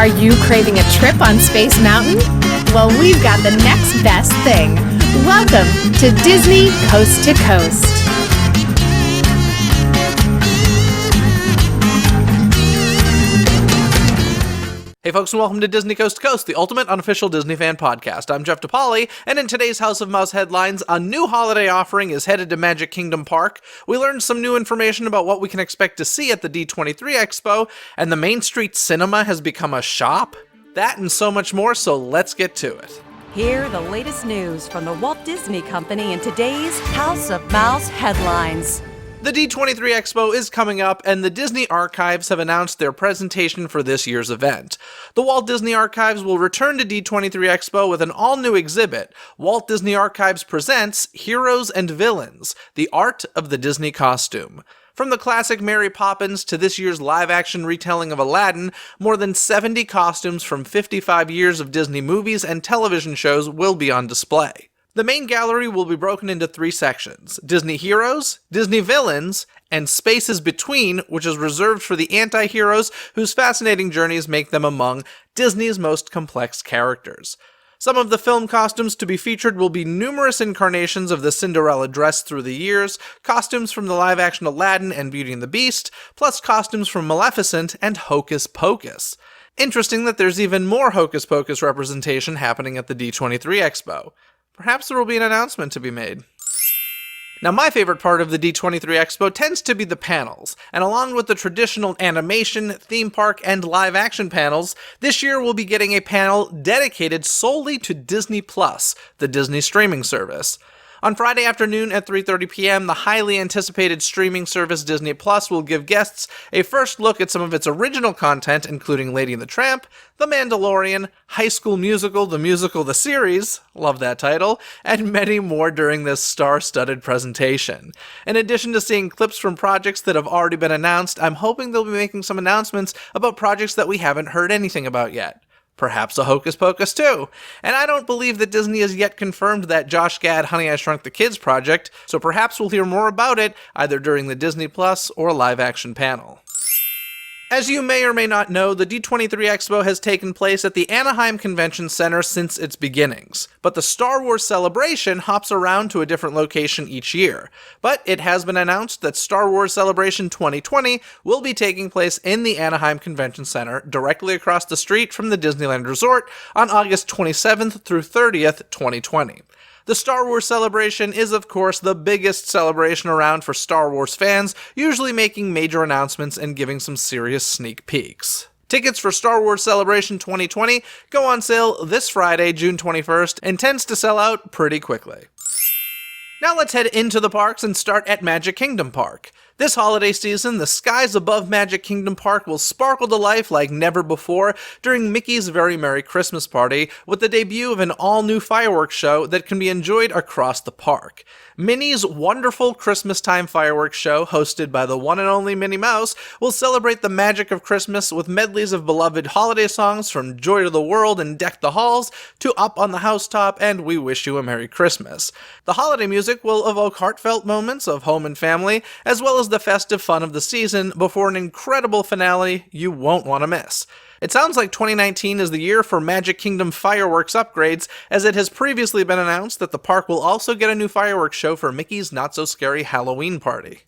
Are you craving a trip on Space Mountain? Well, we've got the next best thing. Welcome to Disney Coast to Coast. Hey folks, and welcome to Disney Coast to Coast, the ultimate unofficial Disney fan podcast. I'm Jeff DePauli, and in today's House of Mouse headlines, a new holiday offering is headed to Magic Kingdom Park. We learned some new information about what we can expect to see at the D23 Expo, and the Main Street Cinema has become a shop. That and so much more, so let's get to it. Hear the latest news from the Walt Disney Company in today's House of Mouse headlines. The D23 Expo is coming up, and the Disney Archives have announced their presentation for this year's event. The Walt Disney Archives will return to D23 Expo with an all-new exhibit. Walt Disney Archives presents Heroes and Villains, the Art of the Disney Costume. From the classic Mary Poppins to this year's live-action retelling of Aladdin, more than 70 costumes from 55 years of Disney movies and television shows will be on display. The main gallery will be broken into three sections: Disney Heroes, Disney Villains, and Spaces Between, which is reserved for the anti-heroes whose fascinating journeys make them among Disney's most complex characters. Some of the film costumes to be featured will be numerous incarnations of the Cinderella dress through the years, costumes from the live-action Aladdin and Beauty and the Beast, plus costumes from Maleficent and Hocus Pocus. Interesting that there's even more Hocus Pocus representation happening at the D23 Expo. Perhaps there will be an announcement to be made. Now, my favorite part of the D23 Expo tends to be the panels, and along with the traditional animation, theme park, and live-action panels, this year we'll be getting a panel dedicated solely to Disney+, the Disney streaming service. On Friday afternoon at 3:30 p.m., the highly anticipated streaming service Disney Plus will give guests a first look at some of its original content, including Lady and the Tramp, The Mandalorian, High School Musical, the musical, the series, love that title, and many more during this star-studded presentation. In addition to seeing clips from projects that have already been announced, I'm hoping they'll be making some announcements about projects that we haven't heard anything about yet. Perhaps a Hocus Pocus too. And I don't believe that Disney has yet confirmed that Josh Gad Honey I Shrunk the Kids project, so perhaps we'll hear more about it either during the Disney Plus or live-action panel. As you may or may not know, the D23 Expo has taken place at the Anaheim Convention Center since its beginnings, but the Star Wars Celebration hops around to a different location each year. But it has been announced that Star Wars Celebration 2020 will be taking place in the Anaheim Convention Center, directly across the street from the Disneyland Resort, on August 27th through 30th, 2020. The Star Wars Celebration is, of course, the biggest celebration around for Star Wars fans, usually making major announcements and giving some serious sneak peeks. Tickets for Star Wars Celebration 2020 go on sale this Friday, June 21st, and tends to sell out pretty quickly. Now let's head into the parks and start at Magic Kingdom Park. This holiday season, the skies above Magic Kingdom Park will sparkle to life like never before during Mickey's Very Merry Christmas Party with the debut of an all-new fireworks show that can be enjoyed across the park. Minnie's wonderful Christmas-time fireworks show, hosted by the one and only Minnie Mouse, will celebrate the magic of Christmas with medleys of beloved holiday songs from Joy to the World and Deck the Halls to Up on the Housetop and We Wish You a Merry Christmas. The holiday music will evoke heartfelt moments of home and family, as well as the festive fun of the season before an incredible finale you won't want to miss. It sounds like 2019 is the year for Magic Kingdom fireworks upgrades, as it has previously been announced that the park will also get a new fireworks show for Mickey's Not-So-Scary Halloween Party.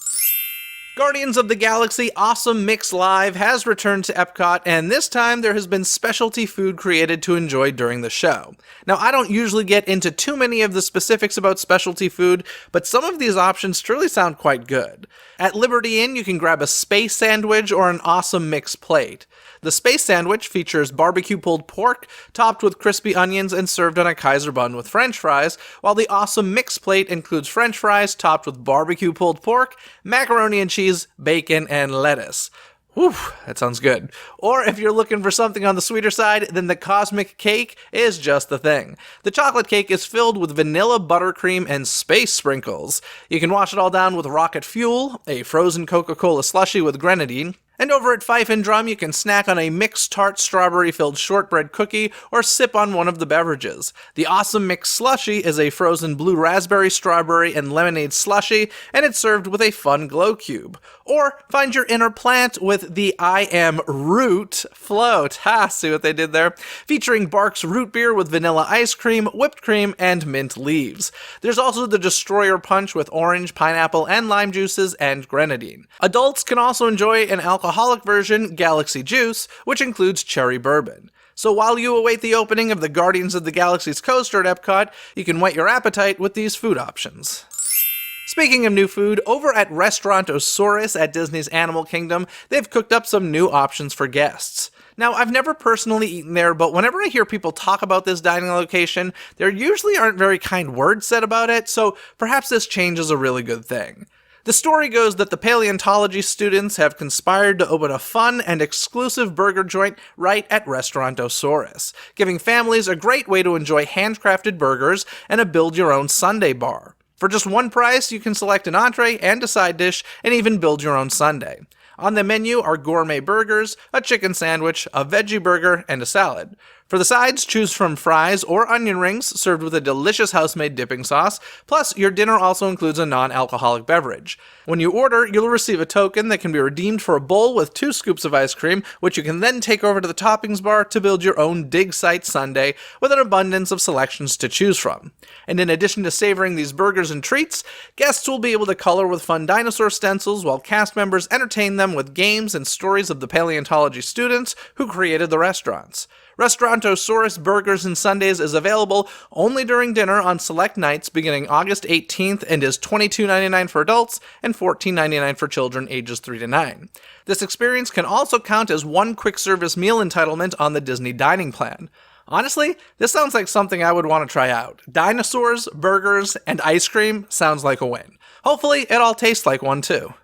Guardians of the Galaxy Awesome Mix Live has returned to Epcot, and this time there has been specialty food created to enjoy during the show. Now, I don't usually get into too many of the specifics about specialty food, but some of these options truly sound quite good. At Liberty Inn, you can grab a space sandwich or an awesome mix plate. The space sandwich features barbecue pulled pork, topped with crispy onions and served on a Kaiser bun with french fries, while the awesome mix plate includes french fries topped with barbecue pulled pork, macaroni and cheese, bacon, and lettuce. Whew, that sounds good. Or if you're looking for something on the sweeter side, then the Cosmic Cake is just the thing. The chocolate cake is filled with vanilla buttercream and space sprinkles. You can wash it all down with rocket fuel, a frozen Coca-Cola slushie with grenadine, and over at Fife and Drum, you can snack on a mixed tart strawberry-filled shortbread cookie or sip on one of the beverages. The Awesome Mix Slushie is a frozen blue raspberry, strawberry, and lemonade slushie, and it's served with a fun glow cube. Or find your inner plant with the I Am Root float. Ha, see what they did there? Featuring Barq's root beer with vanilla ice cream, whipped cream, and mint leaves. There's also the Destroyer Punch with orange, pineapple, and lime juices and grenadine. Adults can also enjoy an alcoholic version, Galaxy Juice, which includes cherry bourbon. So while you await the opening of the Guardians of the Galaxy's coaster at Epcot, you can whet your appetite with these food options. Speaking of new food, over at Restaurant Asaurus at Disney's Animal Kingdom, they've cooked up some new options for guests. Now, I've never personally eaten there, but whenever I hear people talk about this dining location, there usually aren't very kind words said about it, so perhaps this change is a really good thing. The story goes that the paleontology students have conspired to open a fun and exclusive burger joint right at Restaurant Asaurus, giving families a great way to enjoy handcrafted burgers and a build-your-own sundae bar. For just one price, you can select an entree and a side dish, and even build your own sundae. On the menu are gourmet burgers, a chicken sandwich, a veggie burger, and a salad. For the sides, choose from fries or onion rings served with a delicious house-made dipping sauce, plus your dinner also includes a non-alcoholic beverage. When you order, you'll receive a token that can be redeemed for a bowl with 2 scoops of ice cream, which you can then take over to the toppings bar to build your own dig site sundae with an abundance of selections to choose from. And in addition to savoring these burgers and treats, guests will be able to color with fun dinosaur stencils while cast members entertain them with games and stories of the paleontology students who created the restaurants. Restaurant Asaurus Burgers and Sundaes is available only during dinner on select nights beginning August 18th and is $22.99 for adults and $14.99 for children ages 3 to 9. This experience can also count as one quick service meal entitlement on the Disney dining plan. Honestly, this sounds like something I would want to try out. Dinosaurs, burgers, and ice cream sounds like a win. Hopefully, it all tastes like one too.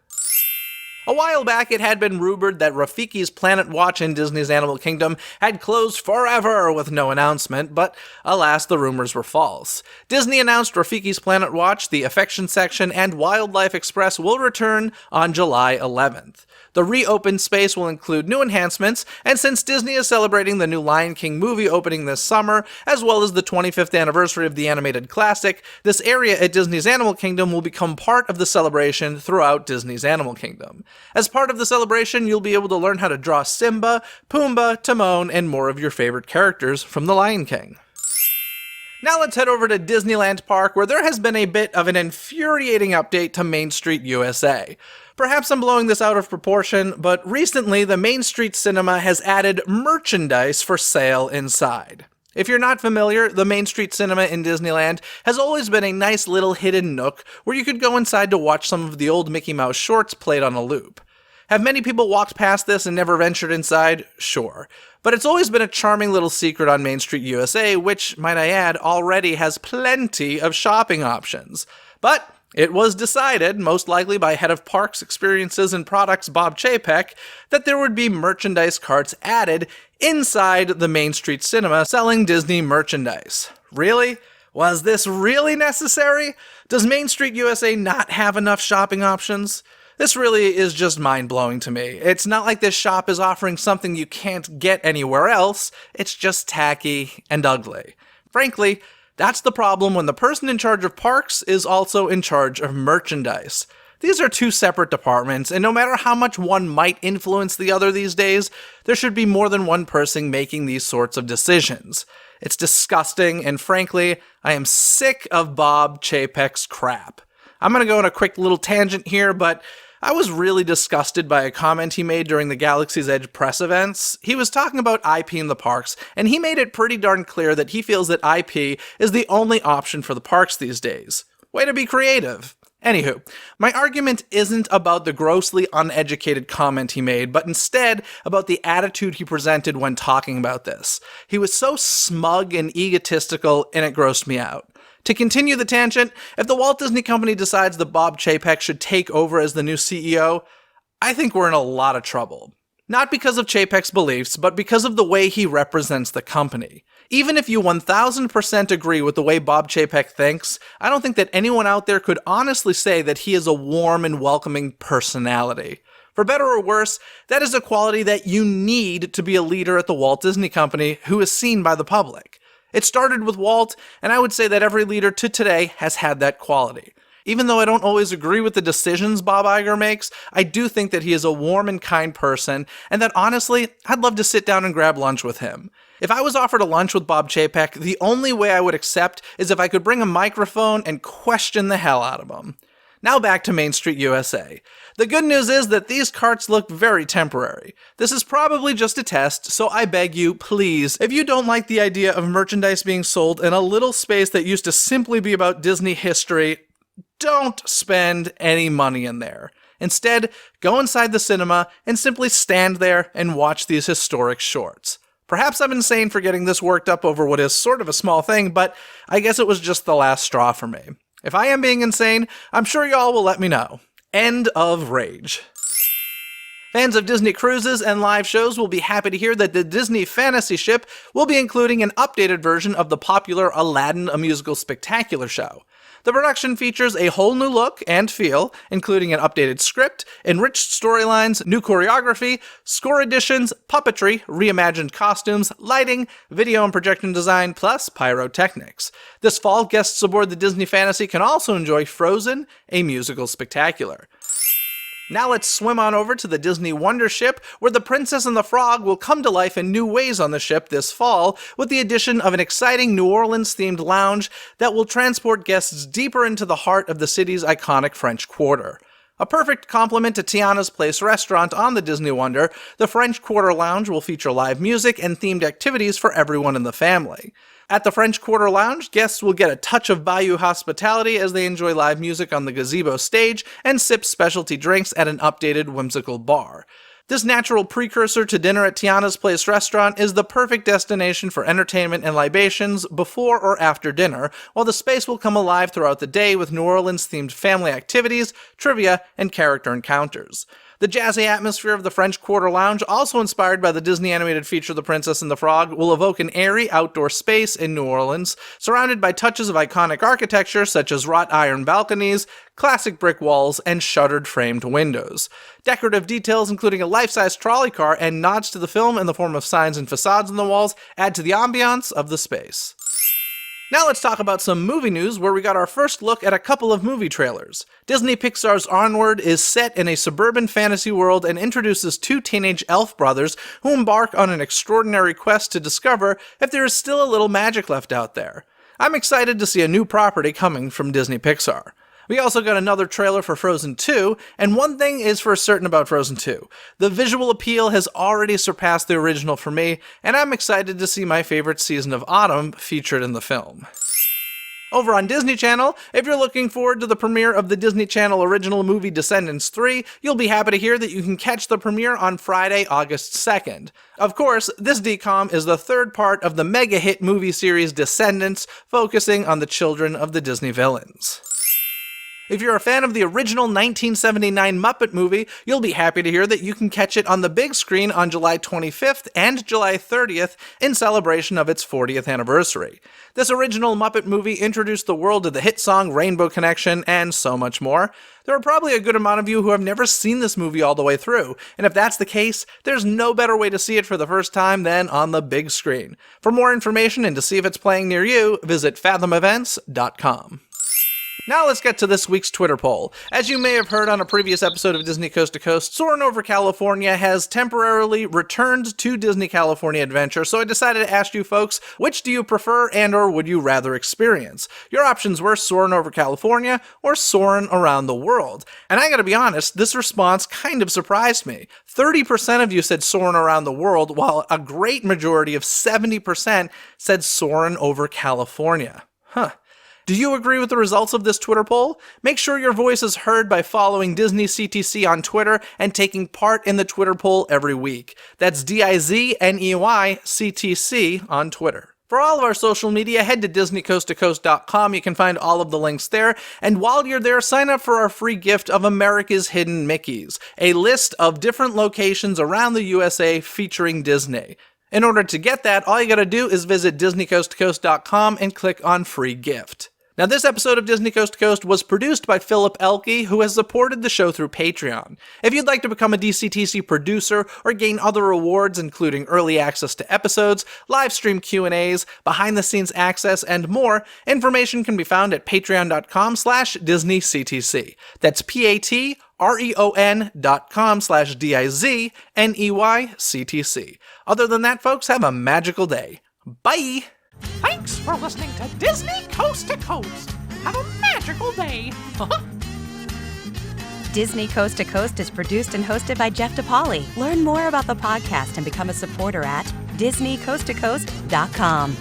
A while back, it had been rumored that Rafiki's Planet Watch in Disney's Animal Kingdom had closed forever with no announcement, but alas, the rumors were false. Disney announced Rafiki's Planet Watch, the Affection Section, and Wildlife Express will return on July 11th. The reopened space will include new enhancements, and since Disney is celebrating the new Lion King movie opening this summer, as well as the 25th anniversary of the animated classic, this area at Disney's Animal Kingdom will become part of the celebration throughout Disney's Animal Kingdom. As part of the celebration, you'll be able to learn how to draw Simba, Pumbaa, Timon, and more of your favorite characters from the Lion King. Now let's head over to Disneyland Park, where there has been a bit of an infuriating update to Main Street USA. Perhaps I'm blowing this out of proportion, but recently the Main Street Cinema has added merchandise for sale inside. If you're not familiar, the Main Street Cinema in Disneyland has always been a nice little hidden nook where you could go inside to watch some of the old Mickey Mouse shorts played on a loop. Have many people walked past this and never ventured inside? Sure. But it's always been a charming little secret on Main Street USA, which, might I add, already has plenty of shopping options. But it was decided, most likely by head of Parks, Experiences, and Products Bob Chapek, that there would be merchandise carts added inside the Main Street Cinema selling Disney merchandise. Really? Was this really necessary? Does Main Street USA not have enough shopping options? This really is just mind-blowing to me. It's not like this shop is offering something you can't get anywhere else, it's just tacky and ugly. Frankly, that's the problem when the person in charge of parks is also in charge of merchandise. These are two separate departments, and no matter how much one might influence the other these days, there should be more than one person making these sorts of decisions. It's disgusting, and frankly, I am sick of Bob Chapek's crap. I'm gonna go on a quick little tangent here, but I was really disgusted by a comment he made during the Galaxy's Edge press events. He was talking about IP in the parks, and he made it pretty darn clear that he feels that IP is the only option for the parks these days. Way to be creative. Anywho, my argument isn't about the grossly uneducated comment he made, but instead about the attitude he presented when talking about this. He was so smug and egotistical, and it grossed me out. To continue the tangent, if the Walt Disney Company decides that Bob Chapek should take over as the new CEO, I think we're in a lot of trouble. Not because of Chapek's beliefs, but because of the way he represents the company. Even if you 1000% agree with the way Bob Chapek thinks, I don't think that anyone out there could honestly say that he is a warm and welcoming personality. For better or worse, that is a quality that you need to be a leader at the Walt Disney Company who is seen by the public. It started with Walt, and I would say that every leader to today has had that quality. Even though I don't always agree with the decisions Bob Iger makes, I do think that he is a warm and kind person, and that honestly, I'd love to sit down and grab lunch with him. If I was offered a lunch with Bob Chapek, the only way I would accept is if I could bring a microphone and question the hell out of him. Now back to Main Street USA. The good news is that these carts look very temporary. This is probably just a test, so I beg you, please, if you don't like the idea of merchandise being sold in a little space that used to simply be about Disney history, don't spend any money in there. Instead, go inside the cinema and simply stand there and watch these historic shorts. Perhaps I'm insane for getting this worked up over what is sort of a small thing, but I guess it was just the last straw for me. If I am being insane, I'm sure y'all will let me know. End of rage. Fans of Disney cruises and live shows will be happy to hear that the Disney Fantasy Ship will be including an updated version of the popular Aladdin: A Musical Spectacular show. The production features a whole new look and feel, including an updated script, enriched storylines, new choreography, score additions, puppetry, reimagined costumes, lighting, video and projection design, plus pyrotechnics. This fall, guests aboard the Disney Fantasy can also enjoy Frozen: A Musical Spectacular. Now let's swim on over to the Disney Wonder Ship, where the Princess and the Frog will come to life in new ways on the ship this fall, with the addition of an exciting New Orleans-themed lounge that will transport guests deeper into the heart of the city's iconic French Quarter. A perfect complement to Tiana's Place restaurant on the Disney Wonder, the French Quarter Lounge will feature live music and themed activities for everyone in the family. At the French Quarter Lounge, guests will get a touch of Bayou hospitality as they enjoy live music on the gazebo stage and sip specialty drinks at an updated whimsical bar. This natural precursor to dinner at Tiana's Place restaurant is the perfect destination for entertainment and libations before or after dinner, while the space will come alive throughout the day with New Orleans-themed family activities, trivia, and character encounters. The jazzy atmosphere of the French Quarter Lounge, also inspired by the Disney animated feature The Princess and the Frog, will evoke an airy outdoor space in New Orleans, surrounded by touches of iconic architecture such as wrought iron balconies, classic brick walls, and shuttered framed windows. Decorative details including a life-size trolley car and nods to the film in the form of signs and facades on the walls add to the ambiance of the space. Now let's talk about some movie news where we got our first look at a couple of movie trailers. Disney Pixar's Onward is set in a suburban fantasy world and introduces two teenage elf brothers who embark on an extraordinary quest to discover if there is still a little magic left out there. I'm excited to see a new property coming from Disney Pixar. We also got another trailer for Frozen 2, and one thing is for certain about Frozen 2. The visual appeal has already surpassed the original for me, and I'm excited to see my favorite season of autumn featured in the film. Over on Disney Channel, if you're looking forward to the premiere of the Disney Channel original movie Descendants 3, you'll be happy to hear that you can catch the premiere on Friday, August 2nd. Of course, this DCOM is the third part of the mega-hit movie series Descendants, focusing on the children of the Disney villains. If you're a fan of the original 1979 Muppet movie, you'll be happy to hear that you can catch it on the big screen on July 25th and July 30th in celebration of its 40th anniversary. This original Muppet movie introduced the world to the hit song Rainbow Connection and so much more. There are probably a good amount of you who have never seen this movie all the way through, and if that's the case, there's no better way to see it for the first time than on the big screen. For more information and to see if it's playing near you, visit fathomevents.com. Now let's get to this week's Twitter poll. As you may have heard on a previous episode of Disney Coast to Coast, Soarin' Over California has temporarily returned to Disney California Adventure, so I decided to ask you folks, which do you prefer and or would you rather experience? Your options were Soarin' Over California or Soarin' Around the World. And I gotta be honest, this response kind of surprised me. 30% of you said Soarin' Around the World, while a great majority of 70% said Soarin' Over California. Do you agree with the results of this Twitter poll? Make sure your voice is heard by following Disney CTC on Twitter and taking part in the Twitter poll every week. That's DIZNEY CTC on Twitter. For all of our social media, head to DisneyCoastToCoast.com. You can find all of the links there. And while you're there, sign up for our free gift of America's Hidden Mickeys, a list of different locations around the USA featuring Disney. In order to get that, all you gotta do is visit DisneyCoastToCoast.com and click on Free Gift. Now, this episode of Disney Coast to Coast was produced by Philip Elke, who has supported the show through Patreon. If you'd like to become a DCTC producer or gain other rewards, including early access to episodes, live stream Q&As, behind-the-scenes access, and more, information can be found at patreon.com/DisneyCTC. That's patreon.com/DIZNEYCTC. Other than that, folks, have a magical day. Bye! Thanks for listening to Disney Coast to Coast. Have a magical day. Disney Coast to Coast is produced and hosted by Jeff DePauli. Learn more about the podcast and become a supporter at DisneyCoastToCoast.com.